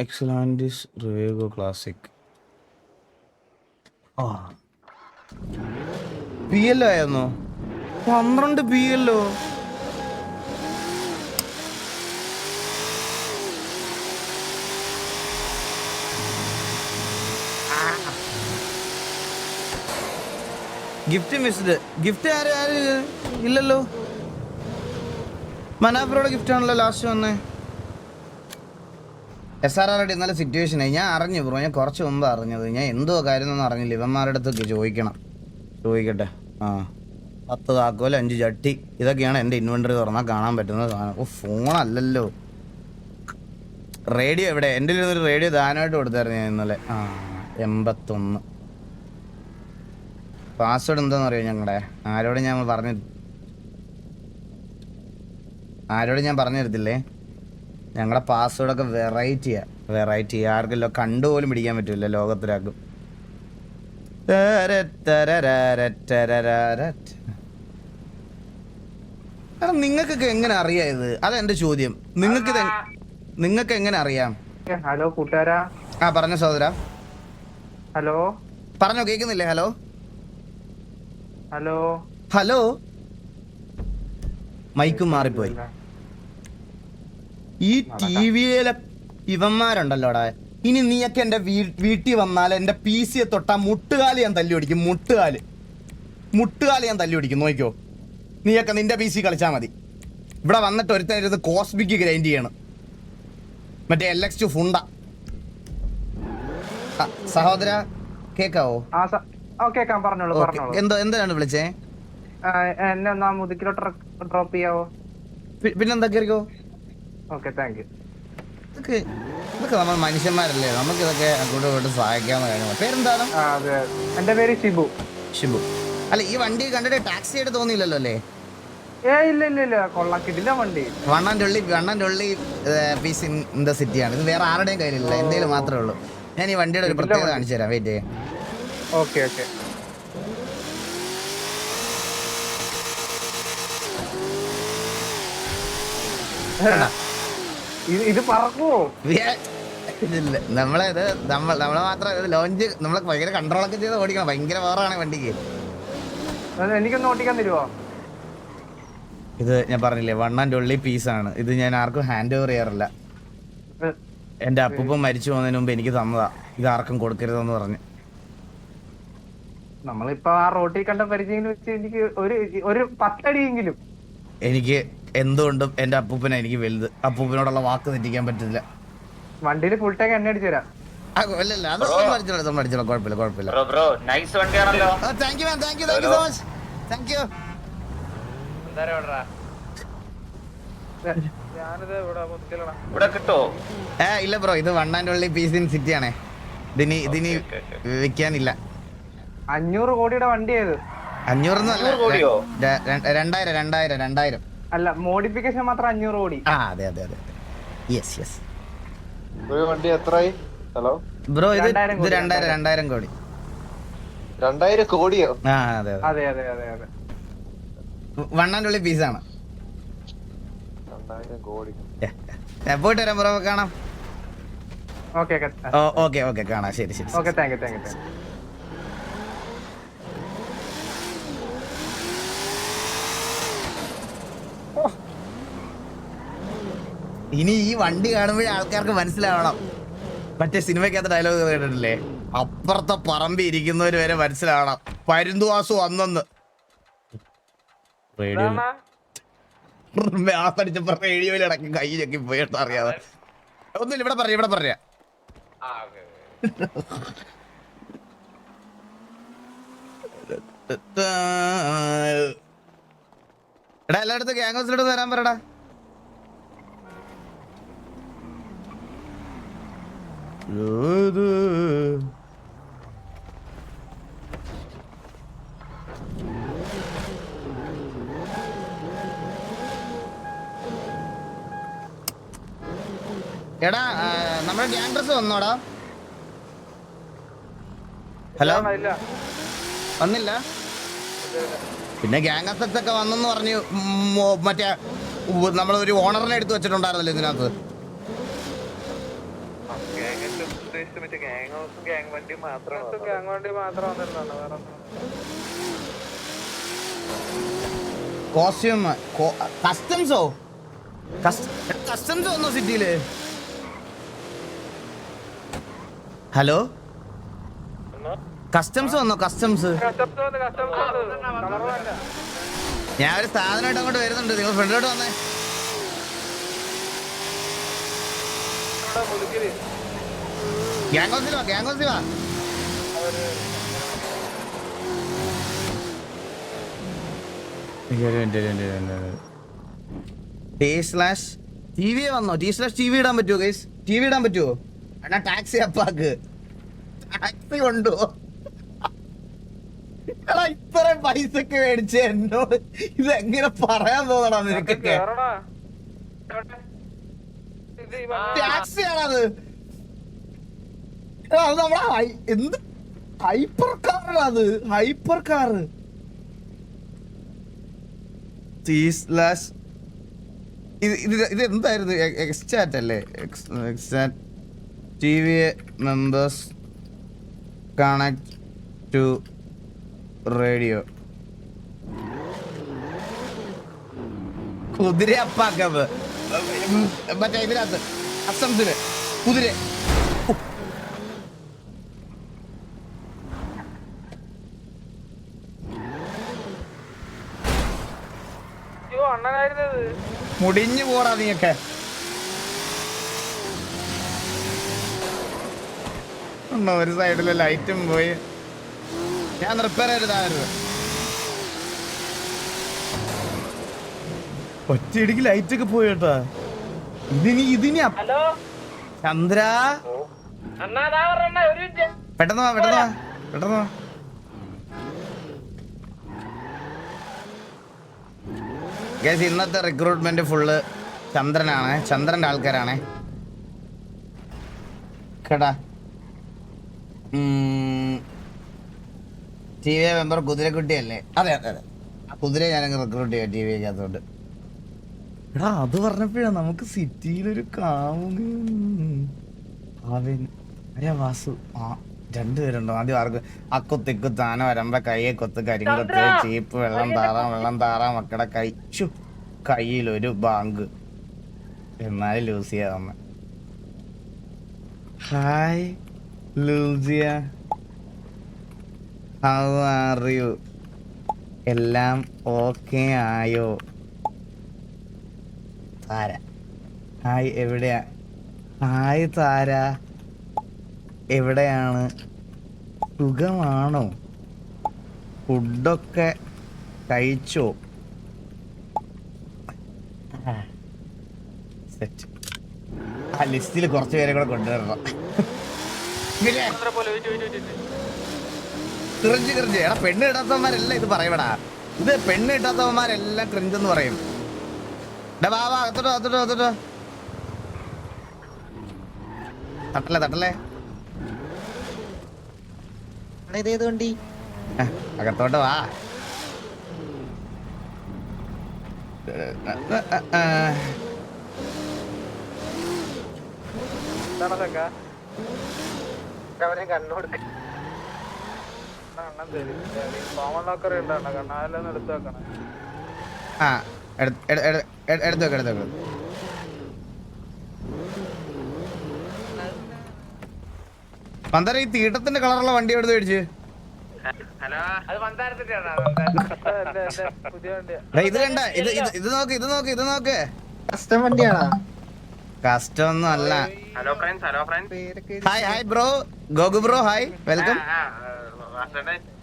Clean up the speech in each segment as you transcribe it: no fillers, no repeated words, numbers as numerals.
എക്സലാൻഡിസ് റിവേഗോ classic. ആ P L ആയിരുന്നോ? 12 P എല്ലോ. Gift missed. ഗിഫ്റ്റ് ആര് ഇല്ലല്ലോ. മനാഫറോടെ ഗിഫ്റ്റ് ആണല്ലോ ലാസ്റ്റ് വന്നേ. SRR ഇന്നലെ സിറ്റുവേഷനായി. ഞാൻ അറിഞ്ഞു ബ്രോ, ഞാൻ കുറച്ച് മുമ്പ് അറിഞ്ഞത്. ഞാൻ എന്തോ കാര്യമൊന്നും അറിഞ്ഞില്ല. ഇവന്മാരുടെ അടുത്തൊക്കെ ചോദിക്കട്ടെ. 10 താക്കോല് 5 ചട്ടി, ഇതൊക്കെയാണ് എൻ്റെ ഇൻവെന്ററി തുറന്നാൽ കാണാൻ പറ്റുന്ന സാധനം. ഓ ഫോണല്ലല്ലോ. റേഡിയോ എവിടെ? എൻ്റെ ഒരു റേഡിയോ ദാനമായിട്ട് കൊടുത്തായിരുന്നു ഞാൻ ഇന്നലെ. 81. പാസ്വേഡ് എന്താണെന്ന് അറിയോ ഞങ്ങളുടെ? ആരോടും ഞാൻ പറഞ്ഞു തരത്തില്ലേ. ഞങ്ങളുടെ പാസ്വേഡൊക്കെ വെറൈറ്റി ആർക്കല്ലോ കണ്ടുപോലും പിടിക്കാൻ പറ്റില്ല ലോകത്തിലാക്കും. നിങ്ങൾക്കൊക്കെ എങ്ങനെ അറിയാം ഇത്? അതാ എന്റെ ചോദ്യം. നിങ്ങൾക്ക് എങ്ങനെ അറിയാം? ഹലോ കൂട്ടുകാരാ. പറഞ്ഞ സഹോദര. ഹലോ പറഞ്ഞോ, കേൾക്കുന്നില്ലേ? ഹലോ ഹലോ ഹലോ മൈക്കും മാറിപ്പോയി. ഈ ടിവിയിലെ ഇവന്മാരുണ്ടല്ലോടാ. ഇനി നീയൊക്കെ എന്റെ വീട്ടിൽ വന്നാൽ എന്റെ PC തൊട്ടാ മുട്ടുകാല് ഞാൻ തല്ലി ഓടിക്കും. മുട്ടുകാല് ഞാൻ തല്ലി ഓടിക്കും. നോക്കിക്കോ, നീയൊക്കെ നിന്റെ PC കളിച്ചാ മതി. ഇവിടെ വന്നിട്ട് ഒരുത്തരുത് കോസ്മിക് ഗ്രൈൻഡ് ചെയ്യണം. മറ്റേ LX2 ഫുണ്ട. സഹോദര കേക്കാവോ? കേക്കാം, പറഞ്ഞോളൂ. എന്താണ് വിളിച്ചേ? എന്നെ ഒന്ന് മുതുക്കിലോട്ട് ഡ്രോപ്പ് ചെയ്യാവോ? പിന്നെന്താ കേറിക്കോ. Okay, thank you. ഇതൊക്കെ നമ്മൾ മനുഷ്യന്മാരല്ലേ, നമുക്ക് ഇതൊക്കെ അങ്ങോട്ടും ഇങ്ങോട്ടും സഹായിക്കാവുന്ന കാര്യമാണ്. പേരെന്താണ്? എന്റെ പേര് ഷിബു. അല്ല, ഈ വണ്ടി കണ്ടിട്ട് ടാക്സി ആയിട്ട് തോന്നിയില്ലല്ലോ അല്ലേ? ഇല്ല കൊള്ളാക്കിട്ടില്ല വണ്ടി. One and only piece in the സിറ്റിയാണ്. ഇത് വേറെ ആരുടെയും കയ്യിലില്ല, എന്തേലും മാത്രമേ ഉള്ളൂ. ഞാൻ ഈ വണ്ടിയുടെ ഒരു പ്രത്യേകത കാണിച്ചു തരാം. വെയിറ്റ് ചെയ്യാം. ഓക്കെ. ഇത് പറക്കുവോ? നമ്മളെ മാത്രം ലോഞ്ച് നമ്മളെ ഭയങ്കര കൺട്രോളൊക്കെ ചെയ്ത് ഓടിക്കണം. ഭയങ്കര വേറാണ് വണ്ടിക്ക്. എനിക്കൊന്ന് ഓടിക്കാൻ തരുമോ? ഇത് ഞാൻ പറഞ്ഞില്ലേ, വൺ ആൻഡ് ഒൺലി പീസാണ്. ഇത് ഞാൻ ആർക്കും ഹാൻഡ് ഓവർ ചെയ്യാറില്ല. എന്റെ അപ്പൂപ്പൻ മരിച്ചു പോകുന്നതിന് മുമ്പ് എനിക്ക് തന്നതാ. ഇത് ആർക്കും കൊടുക്കരുതെന്ന് പറഞ്ഞു. നമ്മളിപ്പോ ആ റോട്ടിൽ കണ്ട പരിചയം വെച്ച് എനിക്ക് ഒരു 10 അടിയെങ്കിലും. എനിക്ക് എന്തുകൊണ്ടും എന്റെ അപ്പൂപ്പനാ എനിക്ക് വലുത്. അപ്പൂപ്പനോടുള്ള വാക്ക് തെറ്റിക്കാൻ പറ്റില്ല. വണ്ടിയിൽ ഫുൾ ടാങ്ക് എണ്ണ അടിച്ചു തരാം. കുഴപ്പമില്ല. ഇല്ല ബ്രോ, ഇത് one and only piece in city ആണേ. ഇതിനി വിൽക്കാനില്ല. 500 കോടിയുടെ വണ്ടി ഏത്? 2000 അല്ല, മോഡിഫിക്കേഷൻ മാത്രം 500 കോടി. അതെ. യെസ് വണ്ടി എത്രയായി? ഹലോ ബ്രോ, ഇത് 2000 കോടി. 2000 കോടിയോ? അതെ. വൺ ആൻഡ് ഓൺലി പീസാണ്. 2000 കോടി. പോയിട്ട് വരാം ബ്രോ, കാണാം. ഓക്കെ കാണാം. ശരി. Okay, thank you. ഇനി ഈ വണ്ടി കാണുമ്പോഴേ ആൾക്കാർക്ക് മനസ്സിലാവണം. മറ്റേ സിനിമയ്ക്കകത്ത് ഡയലോഗ് കേട്ടിട്ടില്ലേ? അപ്പുറത്തെ പറമ്പി ഇരിക്കുന്നവര് വരെ മനസ്സിലാവണം പരുന്തുവാസു വന്നെന്ന്. ആസടിച്ചപ്പോ റേഡിയോയിൽ ഇടയ്ക്ക് കൈ ഞെക്കി പോയിട്ട് അറിയാതെ. ഒന്നുമില്ല, ഇവിടെ പറയാ. എടാ, എല്ലായിടത്തും ഗ്യാങ് ഹൗസിലോട്ട് വരാൻ പറയടാ. എടാ, നമ്മുടെ ഗ്യാങ് ഡ്രസ് വന്നോടാ? ഹലോ, വന്നില്ല? പിന്നെ ഗ്യാങ് അസറ്റ്സ് ഒക്കെ വന്നെന്ന് പറഞ്ഞു. മറ്റേ നമ്മളൊരു ഓണറിനെ എടുത്ത് വെച്ചിട്ടുണ്ടായിരുന്നല്ലോ ഇതിനകത്ത്. ഗ്യാങ് വണ്ടി മാത്രം വന്നിരുന്നോ വേറെ കോസ്റ്റ്യൂം കസ്റ്റംസോ കസ്റ്റംസ് വന്നോ സിറ്റിയില്? ഹലോ കസ്റ്റംസ് വന്നോ? കസ്റ്റംസ് ഞാൻ ഒരു സ്ഥാപനമായിട്ട് അങ്ങോട്ട് വരുന്നുണ്ട്, നിങ്ങൾ ഫ്രണ്ടിലോട്ട് വന്നേ. ഗ്യാങ്കോസിൽ വാ, ഗ്യാങ്കോസിൽ വാ. TV വന്നോ? TV ഇടാൻ പറ്റുമോ ഗൈസ്? TV ഇടാൻ പറ്റുമോ? അണ്ണാ ടാക്സി അപ്പാക്ക് ടാക്സി കൊണ്ടോ? എടാ ഇത്രയും പൈസക്ക് മേടിച്ച് എന്നോട് ഇതെങ്ങനെ പറയാൻ തോന്നടാ നിനക്കൊക്കെ? ടാക്സി ആണത്. എടാ അത് നമ്മളെ എന്ത് ഹൈപ്പർ കാറാണത്, ഹൈപ്പർ കാറ്. ഇത് എന്തായിരുന്നു? എക്സ്റ്റാറ്റ് അല്ലേ? എക്സ്റ്റാറ്റ് TV members connect to radio. കുതിര അപ്പാക്കവ് മറ്റേ ഇതിനകത്ത് അസംസില് കുതിര. മുടിഞ്ഞു പോടാ നീയൊക്കെ. ഉണ്ടോ ഒരു സൈഡിലെ ലൈറ്റും പോയി. ഞാൻ റിപ്പയർ ചെയ്തതായിരുന്നു. ഒറ്റയടിക്ക് ലൈറ്റ് ഒക്കെ പോയി കേട്ടാ. ഇതിനി ചന്ദ്ര പെട്ടെന്ന് വാ. ഗൈസ് ഇന്നത്തെ റിക്രൂട്ട്മെന്റ് ഫുള്ള് ചന്ദ്രനാണ്, ചന്ദ്രന്റെ ആൾക്കാരാണ് കേട്ടാ. TV മെമ്പർ കുതിരക്കുട്ടിയല്ലേ? അതെ ആ കുതിരയെ ഞാനങ്ങ് റിക്രൂട്ട് ചെയ്യാം TV-ക്കകത്തോട്ട്. എടാ അത് പറഞ്ഞപ്പോഴാ നമുക്ക് സിറ്റിയിലൊരു വാസു. ആ രണ്ടുപേരുണ്ടോ? ആദ്യം ആർക്ക് അക്കൊത്തിക്കു താന വരമ്പ കയ്യെ കൊത്ത് കരിങ്കൊത്ത് ചീപ്പ് വെള്ളം താറാം മക്കളുടെ കയ്യിലൊരു ബാങ്ക് എന്നാലും ലൂസ് ചെയ്യാതെ. Hi Lucia, how are you? എല്ലാം ഓക്കെ ആയോ? താര ഹായ്, എവിടെയാ? ഹായ് താര, എവിടെയാണ്? സുഖമാണോ? ഫുഡൊക്കെ കഴിച്ചോ? സെറ്റ്. ആ ലിസ്റ്റിൽ കുറച്ച് പേരെ കൂടെ കൊണ്ടുവരണം. ക്രിഞ്ച് എടാ, പെണ്ണ് കിട്ടാത്തവന്മാരെല്ലാം ഇത് പറയപ്പെടാ. ഇത് പെണ്ണ് കിട്ടാത്തവന്മാരെല്ലാം ക്രിഞ്ചെന്ന് പറയും. അകത്തോട്ടോ തട്ടല്ലേ അകത്തോട്ട് വാ. കണ്ണോട് കോമൺ ലോക്കർ ഉണ്ടോ? കണ്ണാലെന്ന് എടുത്തു വെക്കണം. ആ എടുത്തു വെക്കാം. മന്ദാര ഈ തീട്ടത്തിന്റെ കളറുള്ള വണ്ടി എടുത്ത് മേടിച്ച്. ഇത് കണ്ട, ഇത് നോക്ക്. കസ്റ്റം വണ്ടിയാണോ? കസ്റ്റം ഒന്നും അല്ല. ഹായ് ബ്രോ, ഗോഗു ബ്രോ, ഹായ്, വെൽക്കം.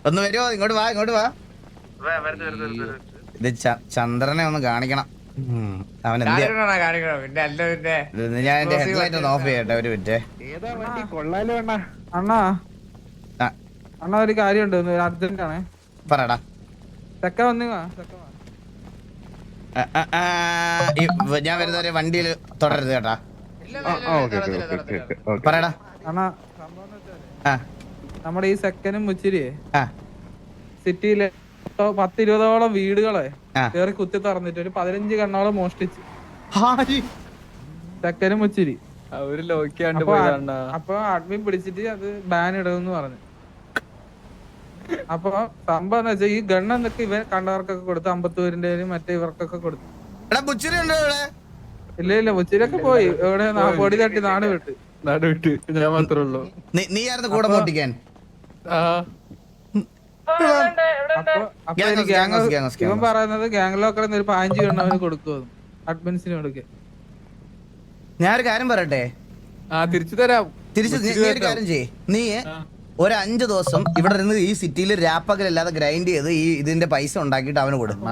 ഒന്ന് വരുമോ? ഇങ്ങോട്ട് വാ. ഇത് ചന്ദ്രനെ ഒന്ന് കാണിക്കണം. അവൻ ഞാൻ എന്റെ ഹെഡ്ലൈറ്റ് ഒന്ന് ഓഫ് ചെയ്യട്ടെ ഒരു മിനിറ്റ്. അണ്ണാ ഒരു കാര്യമുണ്ട്, അർജന്റ് ആണ്. പറടാ. ചെക്ക വന്നു. ഞാൻ വരുന്നവരെ വണ്ടിയിൽ തുടരുത് കേട്ടാ. പറയടാ. അണ്ണാ നമ്മുടെ ഈ സെക്കനും മുച്ചിരി സിറ്റിയിലെ 10-20ഓളം വീടുകളെ കേറി കുത്തി തുറന്നിട്ട് ഒരു 15 കണ്ണോളം മോഷ്ടിച്ച്. സെക്കനും മുച്ചിരി അവര് ലോക്കാണ്ട് അപ്പൊ പോയതാണ്ടാ. അപ്പൊ അഡ്മിൻ പിടിച്ചിട്ട് അത് ബാൻ ഇടുമെന്ന് പറഞ്ഞു. അപ്പൊ സംഭവം എന്ന് വെച്ചാൽ ഈ ഗണ്ണ് എന്നൊക്കെ ഇവൻ കണ്ടവർക്കൊക്കെ കൊടുത്തു, 50 പേരിന്റെ മറ്റേ ഇവർക്കൊക്കെ കൊടുത്തു. എടാ ബുച്ചിരി ഉണ്ടോ ഇവിടെ? ഇല്ല ഉച്ചയിലൊക്കെ പോയി. എവിടെ പൊടി തട്ടി നാട് വിട്ട്. ഞാൻ മാത്രമേ ഉള്ളൂ. നീ ആയിരുന്നു കൂടെ മോട്ടിക്കാൻ? അപ്പൊ ഇവൻ പറയുന്നത് ഗ്യാങ് ലോക്കറിൽ ഒരു 15 ഗണ്ണ് അവന് കൊടുക്കുമെന്ന്, അഡ്മിൻസിന് കൊടുക്കുക. ഞാനൊരു കാര്യം പറയട്ടെ, തിരിച്ചു തരാം. നീ ഒരു കാര്യം ചെയ്യേ, നീ ഒരു 5 ദിവസം ഇവിടെ നിന്ന് ഈ സിറ്റിയിൽ രാപ്പകലില്ലാതെ ഗ്രൈൻഡ് ചെയ്ത് ഈ ഇതിന്റെ പൈസ ഉണ്ടാക്കിയിട്ട് അവന് കൊടുക്കും.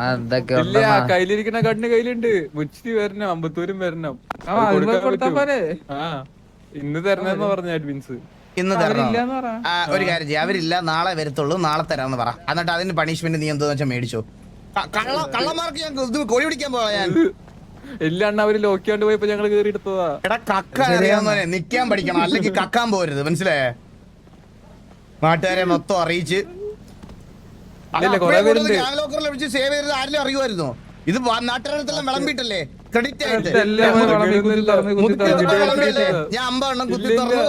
ഇല്ല, കയ്യിലിരിക്കുന്ന കണ്ണ് കയ്യിലുണ്ട്. മുച്ചിരി വരണം, 50 വരണം. കൊടുത്താ പോരെ. ഇന്ന് തരണെന്ന് പറഞ്ഞ അഡ്മിൻസ്. ഇന്ന് തരണം. ഇല്ലാന്ന് പറ. ഒരു കാര്യം ചെയ്യ, അവരില്ല നാളെ വരത്തുള്ളൂ, നാളെ തരാന്ന് പറ. എന്നിട്ട് അതിന് പണിഷ്മെന്റ് നീ എന്താന്ന് വെച്ചാൽ മേടിച്ചോ. കള്ളന്മാർക്ക് ഞാൻ ഇത് കോഴി പിടിക്കാൻ പോവാ ഞാൻ. ഇല്ല അണ്ണ, അവര് ലോക്കിയാണ്ട് പോയപ്പോ ഞങ്ങള് കേറി എടുത്തതാ. എടാ കക്ക അറിയാവുന്നവനെ നിക്കാൻ പഠിക്കണം, അല്ലെങ്കിൽ കക്കാൻ പോരുത്, മനസ്സിലായേ? നാട്ടുകാരെ മൊത്തം അറിയിച്ച് സേവ് ചെയ്ത് ആരെങ്കിലും അറിയുമായിരുന്നോ? ഇത് നാട്ടുകാരെല്ലാം വിളമ്പിട്ടല്ലേ, ക്രെഡിറ്റ് ആയിട്ട്. ഞാൻ 50 എണ്ണം കുത്തി തുറന്നു,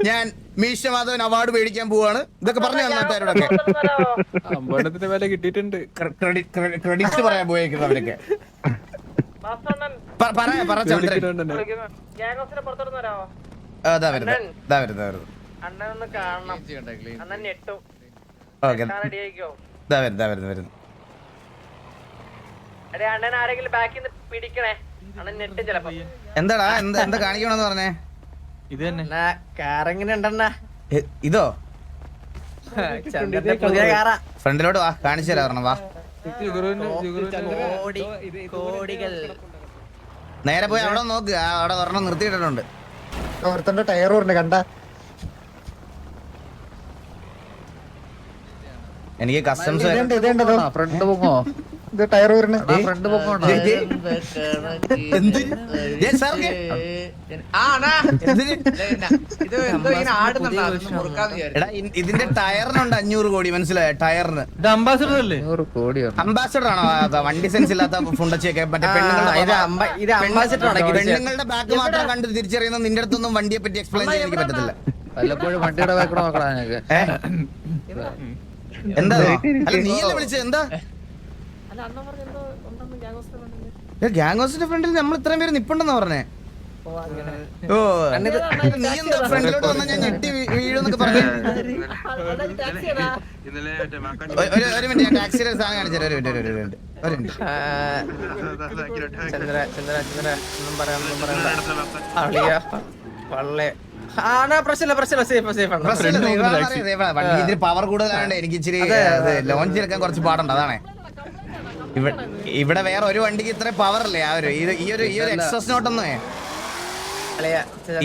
ഞാൻ മീശ മാധവൻ അവാർഡ് മേടിക്കാൻ പോവാണ്, ഇതൊക്കെ പറഞ്ഞു നാട്ടുകാരോടൊക്കെ. 50 വില കിട്ടിയിട്ടുണ്ട്. ക്രെഡിറ്റ് പറയാൻ പോയേക്കുന്നത് അവരൊക്കെ. പറ ചന്ദ്രൻ. അതാ വരുന്നത്. എന്താടാ എന്താ കാണിക്കണമെന്ന് പറഞ്ഞേ? ഇത് തന്നെ കാറെങ്ങനെ ഉണ്ടെന്നാ? ഇതോ പുതിയ കാറാ. ഫ്രണ്ടിലോട്ട് വാ, കാണിച്ചു തരാ പറഞ്ഞ. വാ കോടികൾ. നേരെ പോയി അവിടെ നോക്ക്, അവിടെ ഒരെണ്ണം നിർത്തിയിട്ടുണ്ട്. ഒരുത്തന്റെ ടയർ പറഞ്ഞ കണ്ട. എനിക്ക് കസ്റ്റംസ് ഫ്രണ്ട് പൊങ്ങോ, ഇത് ടയർ വരണ ഫ്രണ്ട് പൊങ്ങോ. ഇതിന്റെ ടയറിനുണ്ട് 500 കോടി, മനസ്സിലായോ? ടയറിന് അംബാസഡർ അല്ലേ? അംബാസഡർ ആണോ? വണ്ടി സെൻസ് ഇല്ലാത്ത ഫുണ്ടച്ചൊക്കെ മറ്റേ പെണ്ണുങ്ങളുടെ ബാക്ക് മാത്രം കണ്ട് തിരിച്ചറിയുന്ന നിന്റെ അടുത്തൊന്നും വണ്ടിയെ പറ്റി എക്സ്പ്ലെയിൻ ചെയ്യാൻ എനിക്ക് പറ്റത്തില്ല. വല്ലപ്പോഴും വണ്ടിയുടെ ബാക്ക് നോക്കടാ. എന്താ അല്ല നീയല്ലേ വിളിച്ചത്? എന്താ ഗ്യാങ് ഹൗസിന്റെ ഫ്രണ്ടിൽ നമ്മൾ ഇത്രയും പേര് നിപ്പുണ്ടെന്നാ പറഞ്ഞേ. ഓ നീ എന്താ ഫ്രണ്ടിലോട്ട് വന്നാ ഞാൻ ഞെട്ടി വീഴുന്നൊക്കെ പറഞ്ഞു. ഒരു മിനിറ്റ്, ഞാൻ ടാക്സിയുടെ സാധനം കാണിച്ചു. ഒരു മിനിറ്റ്. ചന്ദ്ര ഒന്നും പറയാ. ഇതിന് പവർ കൂടുതലായോണ്ട് എനിക്ക് ഇച്ചിരി ലോഞ്ച് എടുക്കാൻ കുറച്ച് പാടുണ്ട്, അതാണ്. ഇവിടെ വേറെ ഒരു വണ്ടിക്ക് ഇത്ര പവർ അല്ലേ? ആ ഒരു ഈ ഒരു എക്സോസ് നോട്ടൊന്നും,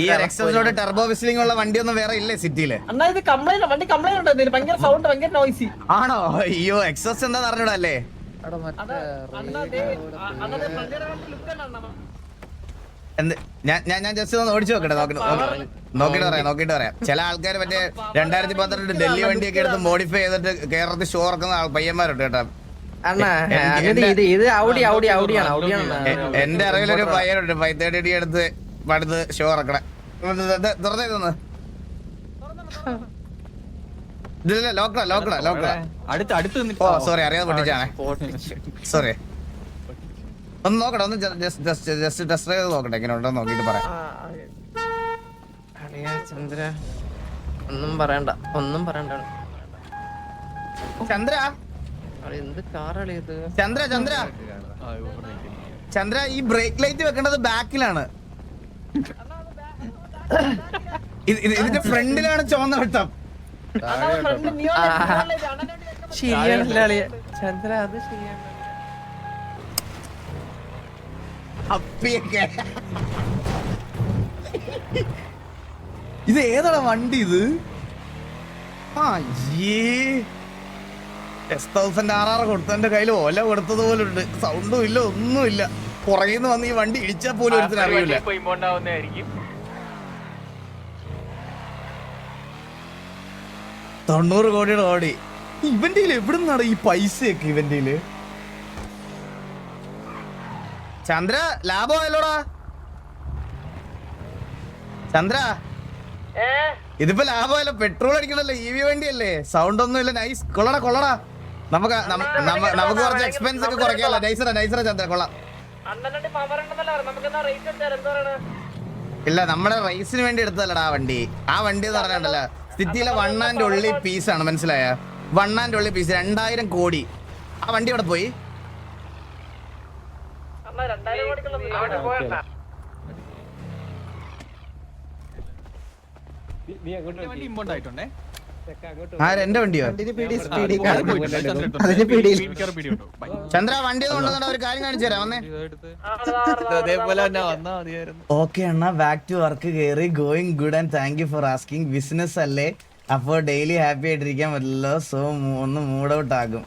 ഈ ഒരു എക്സോസ് നോട്ട് ടെർബോ വിസ്ലിംഗ് ഉള്ള വണ്ടിയൊന്നും വേറെ ഇല്ലേ സിറ്റിയില്? ആണോ? അയ്യോ, എക്സോസ് എന്താന്ന് അറിഞ്ഞൂടല്ലേ? ഞാൻ ജസ്റ്റ് ഒന്ന് ഓടിച്ചു നോക്കട്ടെ. നോക്കിട്ട് പറയാം. ചില ആൾക്കാർ മറ്റേ 2012 ഡൽഹി വണ്ടിയൊക്കെ എടുത്ത് മോഡിഫൈ ചെയ്തിട്ട് കേരളത്തിൽ ഷോ ഇറക്കുന്ന പയ്യന്മാരുണ്ട് കേട്ടോ. എന്റെ അറിവിലൊരു പയ്യനുണ്ട് 530D എടുത്ത് പടുത്ത് ഷോ ഇറക്കണേ. തുറന്നേതൊന്ന് ഇതില്ല, ലോക്കടാ. ഓ സോറി, അറിയാതെ പൊട്ടിച്ചാണേ, സോറി. ഒന്ന് നോക്കട്ടെ, ഒന്ന് ജസ്റ്റ് ടെസ്റ്റ് ചെയ്ത് നോക്കട്ടെ എങ്ങനെ ഉണ്ടോ നോക്കിട്ട് പറയാം. ചന്ദ്ര ഒന്നും പറയണ്ട. ചന്ദ്ര എന്ത് കാറാളിയത്? ചന്ദ്ര ഈ ബ്രേക്ക് ലൈറ്റ് വെക്കേണ്ടത് ബാക്കിലാണ്. ഇതിന്റെ ഫ്രണ്ടിലാണ് ചുവന്ന വെട്ടം. ശരിയാണല്ലേ ചന്ദ്ര, അത് ശരിയാണ്. അപ്പിയൊക്കെ ഇത് ഏതാണ് വണ്ടി? ഇത് S1000RR കൊടുത്തതിന്റെ കയ്യിൽ ഓല കൊടുത്തത് പോലെ ഉണ്ട്. സൗണ്ടും ഇല്ല, ഒന്നുമില്ല. പുറകിന്ന് വന്ന് ഈ വണ്ടി ഇടിച്ചാൽ പോലും ഒരുത്തിന് അറിയില്ല. 90 കോടിയുടെ ഓടി. ഇവന്റെ എവിടെ നിന്നാണ് ഈ പൈസയൊക്കെ ഇവന്റെ? ചന്ദ്ര ലാഭമായല്ലോടാ. ചന്ദ്ര ഇതിപ്പോ ലാഭമല്ല, പെട്രോൾ അടിക്കണല്ലോ, EV വണ്ടിയല്ലേ, സൗണ്ട് ഒന്നും ഇല്ല. നൈസ്, കൊള്ളടാ. നമുക്ക് കുറച്ച് എക്സ്പെൻസ് ഒക്കെ കുറയ്ക്കാമല്ലോ. നൈസറ ചന്ദ്ര, കൊള്ളാം. ഇല്ല, നമ്മുടെ റേസിന് വേണ്ടി എടുത്തതല്ലടാ ആ വണ്ടി. ആ വണ്ടി എന്ന് പറഞ്ഞാണ്ടല്ലോ സിറ്റിയിലെ 1 and only പീസ് ആണ്, മനസ്സിലായ? 1 and only പീസ്, 2000 കോടി. ആ വണ്ടി അവിടെ പോയി. എന്റെ വണ്ടിയോ? ചന്ദ്ര വണ്ടി കൊണ്ടുവന്നിട്ട് ഒരു കാര്യം കാണിച്ചു തരാം, വന്നേ. Okay Anna, back to work കയറി. Going good and thank you for asking. Business അല്ലേ, അപ്പോ ഡെയിലി ഹാപ്പി ആയിട്ടിരിക്കാൻ പറ്റില്ലല്ലോ, സോ ഒന്ന് മൂഡ് ഔട്ട് ആകും.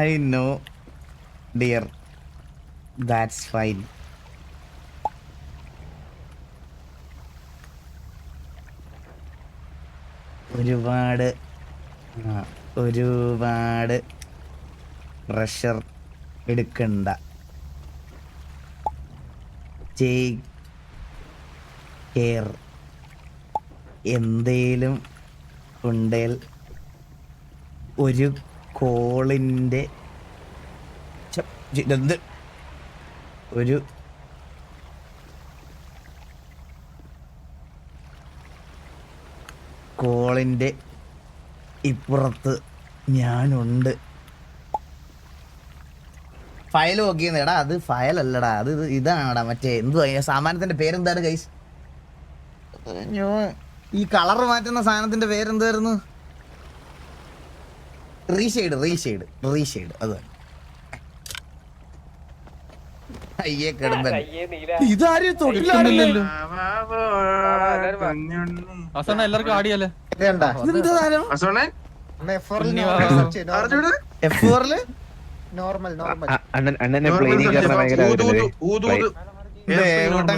I know dear, that's fine. ഒരുപാട് പ്രഷർ എടുക്കണ്ട. Take care. എന്തേലും ഉണ്ടേൽ ഒരു കോളിൻ്റെ ഒരു കോളിൻ്റെ ഇപ്പുറത്ത് ഞാനുണ്ട്. ഫയൽ നോക്കിയെടാ, അത് ഫയലല്ലടാ, അത് ഇതാണടാ, മറ്റേ എന്തുവാ സാമാനത്തിന്റെ പേരെന്താണ് ഗൈസ്? ഈ കളർ മാറ്റുന്ന സാധനത്തിന്റെ പേരെന്തായിരുന്നു? റീഷെയ്ഡ് അത്. അയ്യേ കിടമ്പൻ, ഇതാരും തൊട്ടിലാണല്ലോ. എല്ലാവർക്കും ആടിയല്ലേ? ദേവട്ടം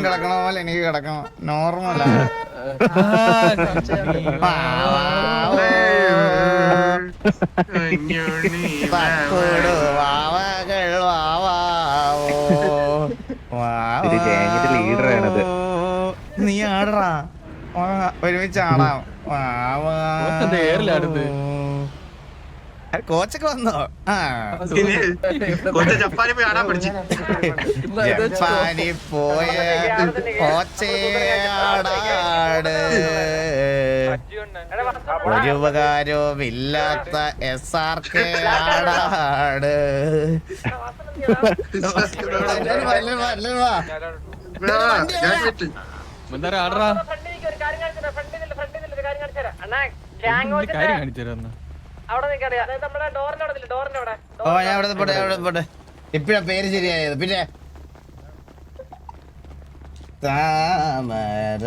കിടക്കണ പോലെ എനിക്ക് കിടക്കണം. നോർമലാ. നീ ആടറാ, ഒരുമിച്ച് ആടാം. കോച്ചൊക്കെ വന്നോ? ജപ്പാനി പോയ കോച്ചയാടാട്, ഒരു ഉപകാരവും ഇല്ലാത്ത SRK ആടാട്. ഓ ഞാൻ അവിടെ പോട്ടെ. ഇപ്പഴാ പേര് ശരിയായത്. പിന്നെ താമര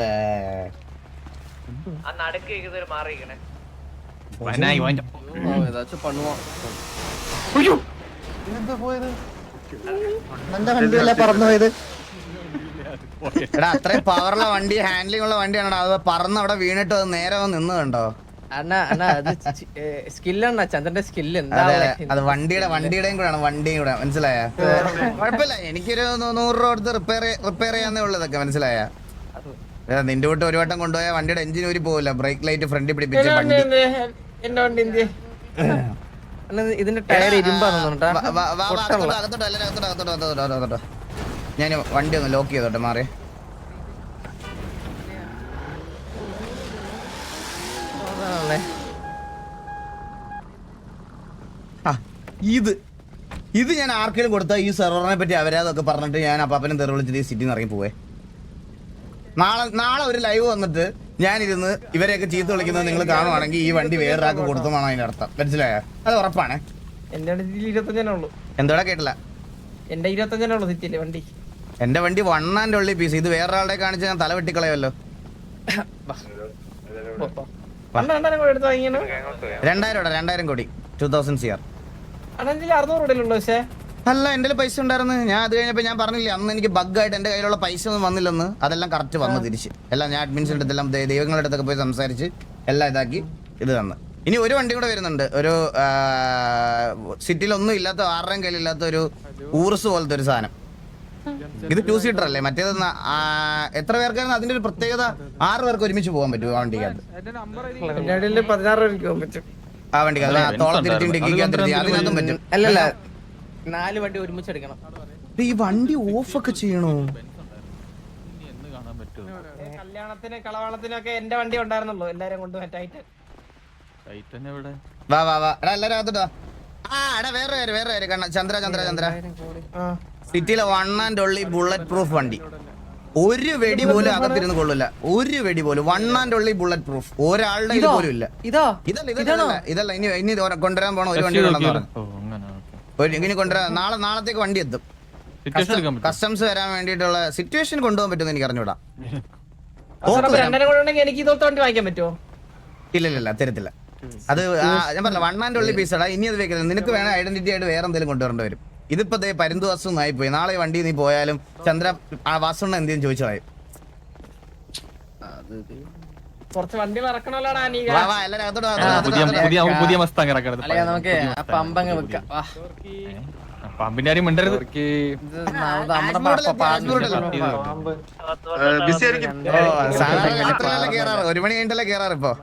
എടാ, അത്രയും പവറുള്ള വണ്ടി, ഹാൻഡ്ലിംഗ് ഉള്ള വണ്ടിയാണോ അത്? പറന്ന് അവിടെ വീണിട്ട് അത് നേരെ നിന്ന് കണ്ടോ? അണ്ണാ അത് സ്കില്ലാണ്, ചന്ദ്രന്റെ സ്കില്ല്. അത് വണ്ടിയുടെയും കൂടെയാണ്, വണ്ടിയും കൂടെ, മനസ്സിലായ? കുഴപ്പമില്ല, എനിക്കൊരു 100 രൂപ കൊടുത്ത് റിപ്പയർ ചെയ്യാന്നേ ഉള്ളൂ. ഇതൊക്കെ മനസ്സിലായ? നിന്റെ വീട്ട് ഒരു വട്ടം കൊണ്ടുപോയ വണ്ടിയുടെ എഞ്ചിൻ ഊരി പോവില്ല, ബ്രേക്ക് ലൈറ്റ് ഫ്രണ്ടിൽ പിടിപ്പിച്ച വണ്ടി. ഇതിന്റെ ടയർ ഇരുമ്പാന്ന്. ഞാൻ വണ്ടി ഒന്ന് ലോക്ക് ചെയ്തോട്ടെ, മാറി. ഇത് ഞാൻ ആർക്കെങ്കിലും കൊടുത്താൽ ഈ സെർവറിനെ പറ്റി അവരാതൊക്കെ പറഞ്ഞിട്ട് ഞാൻ അപ്പാപ്പനും തെറി വിളിച്ചിട്ട് ഈ സിറ്റിന്ന് ഇറങ്ങി പോവേ. നാളെ ഒരു ലൈവ് വന്നിട്ട് ഞാനിരുന്ന് ഇവരെയൊക്കെ ചീത്ത വിളിക്കുന്നത് നിങ്ങൾ കാണുവാണെങ്കിൽ ഈ വണ്ടി വേറൊരാൾക്ക് കൊടുത്തതാണ് അതിന്റെ അർത്ഥം, മനസ്സിലായോ? അത് ഉറപ്പാണ്. എന്റെ 25 എന്തോടാ കേട്ടില്ല? എന്റെ 25 സിറ്റിയിലെ വണ്ടി. എന്റെ വണ്ടി 1 and only പീസ്. ഇത് വേറൊരാളുടെ കാണിച്ച് ഞാൻ തല വെട്ടിക്കളയല്ലോ. 2000 കോടി 2000 CR. അല്ല, എന്റെ പൈസ ഉണ്ടായിരുന്നു. ഞാൻ അത് കഴിഞ്ഞപ്പോ ഞാൻ പറഞ്ഞില്ലേ അന്ന് എനിക്ക് ബഗ്ഗായിട്ട് എന്റെ കയ്യിലുള്ള പൈസ ഒന്നും വന്നില്ലെന്ന്. അതെല്ലാം കറക്റ്റ് വന്നു തിരിച്ച്. എല്ലാം ഞാൻ അഡ്മിൻസിന്റെ അടുത്തെല്ലാം ദൈവങ്ങളുടെ അടുത്തൊക്കെ പോയി സംസാരിച്ച് എല്ലാം ഇതാക്കി ഇത് തന്നു. ഇനി ഒരു വണ്ടി കൂടെ വരുന്നുണ്ട്. ഒരു സിറ്റിയിലൊന്നും ഇല്ലാത്ത, ആരുടെയും കയ്യിലില്ലാത്ത ഒരു ഊർസ് പോലത്തെ ഒരു സാധനം. ഇത് 2 സീറ്റർ അല്ലേ മറ്റേത് എത്ര പേർക്കായിരുന്നു അതിന്റെ ഒരു പ്രത്യേകത 6 പേർക്ക് ഒരുമിച്ച് പോകാൻ പറ്റും ആ വണ്ടിക്കകത്ത് എന്റെ നമ്പർ എന്റെ വണ്ടിയിൽ 16 പേർക്ക് പോകാൻ പറ്റും. ആ വണ്ടിക്കകത്ത് തോളം തിരിച്ചും ഡിക്കിക്കകത്ത് അതിനകത്തും പറ്റും അല്ലല്ല 4 വണ്ടി ഒരുമിച്ച് എടുക്കണം. ഈ വണ്ടി ഓഫ് ഒക്കെ ചെയ്യണോ കല്യാണത്തിന് കളവാളത്തിനൊക്കെ എന്റെ വണ്ടി ഉണ്ടായിരുന്നുള്ളൂ എല്ലാരും കൊണ്ട് മറ്റായിട്ട്. വാ വാ വാ എടാ എല്ലാരും അകത്തോട്ടാ ആ എടാ വേറെ പേര് കണ്ണ ചന്ദ്ര സിറ്റിയിലെ 1 and only ബുള്ളറ്റ് പ്രൂഫ് വണ്ടി ഒരു വെടി പോലും അകത്തിരുന്ന് കൊള്ളില്ല ഒരു വെടി പോലും 1 and only ബുള്ളറ്റ് പ്രൂഫ് ഒരാളുടെ കയ്യിൽ പോലും ഇല്ല ഇതല്ല ഇനി കൊണ്ടുവരാൻ പോണ ഒരു വണ്ടി കൊണ്ടെന്ന് പറഞ്ഞു ഇനി കൊണ്ടുവരാൻ നാളത്തേക്ക് വണ്ടി എത്തും കസ്റ്റംസ് വരാൻ വേണ്ടിയിട്ടുള്ള സിറ്റുവേഷൻ കൊണ്ടുപോകാൻ പറ്റുമെന്ന് എനിക്ക് അറിഞ്ഞൂടാ രണ്ടര കൂടെ ഉണ്ടെങ്കിൽ എനിക്ക് ഇതോട്ട് വണ്ടി വാങ്ങിക്കാൻ പറ്റുമോ? ഇല്ല തരത്തില്ല അത് ഞാൻ പറഞ്ഞ 1 and only പീസടാ ഇനി അത് വെക്കരുത് നിനക്ക് വേണേ ഐഡന്റിറ്റി ആയിട്ട് വേറെ എന്തെങ്കിലും കൊണ്ടുവരേണ്ടി വരും ഇതിപ്പോ പരുന്തു വാസം ആയി പോയി നാളെ വണ്ടി നീ പോയാലും ചന്ദ്ര ആ വാസുണ്ണ എന്തെങ്കിലും ചോദിച്ചു കളയും കുറച്ച് വണ്ടി ഇറക്കണല്ലോടാ നീ. വാ വാ എല്ലാരും അകത്തോട്ട് പുതിയ മസ്താങ് ഇറക്കണത് നമുക്ക് പമ്പങ്ങ് വെക്കാം. പാമ്പിന്റെ ആരും മിണ്ടരുത് സാധാരണ 1 മണി കഴിഞ്ഞിട്ടല്ലേ കേറാറ് ഇപ്പൊ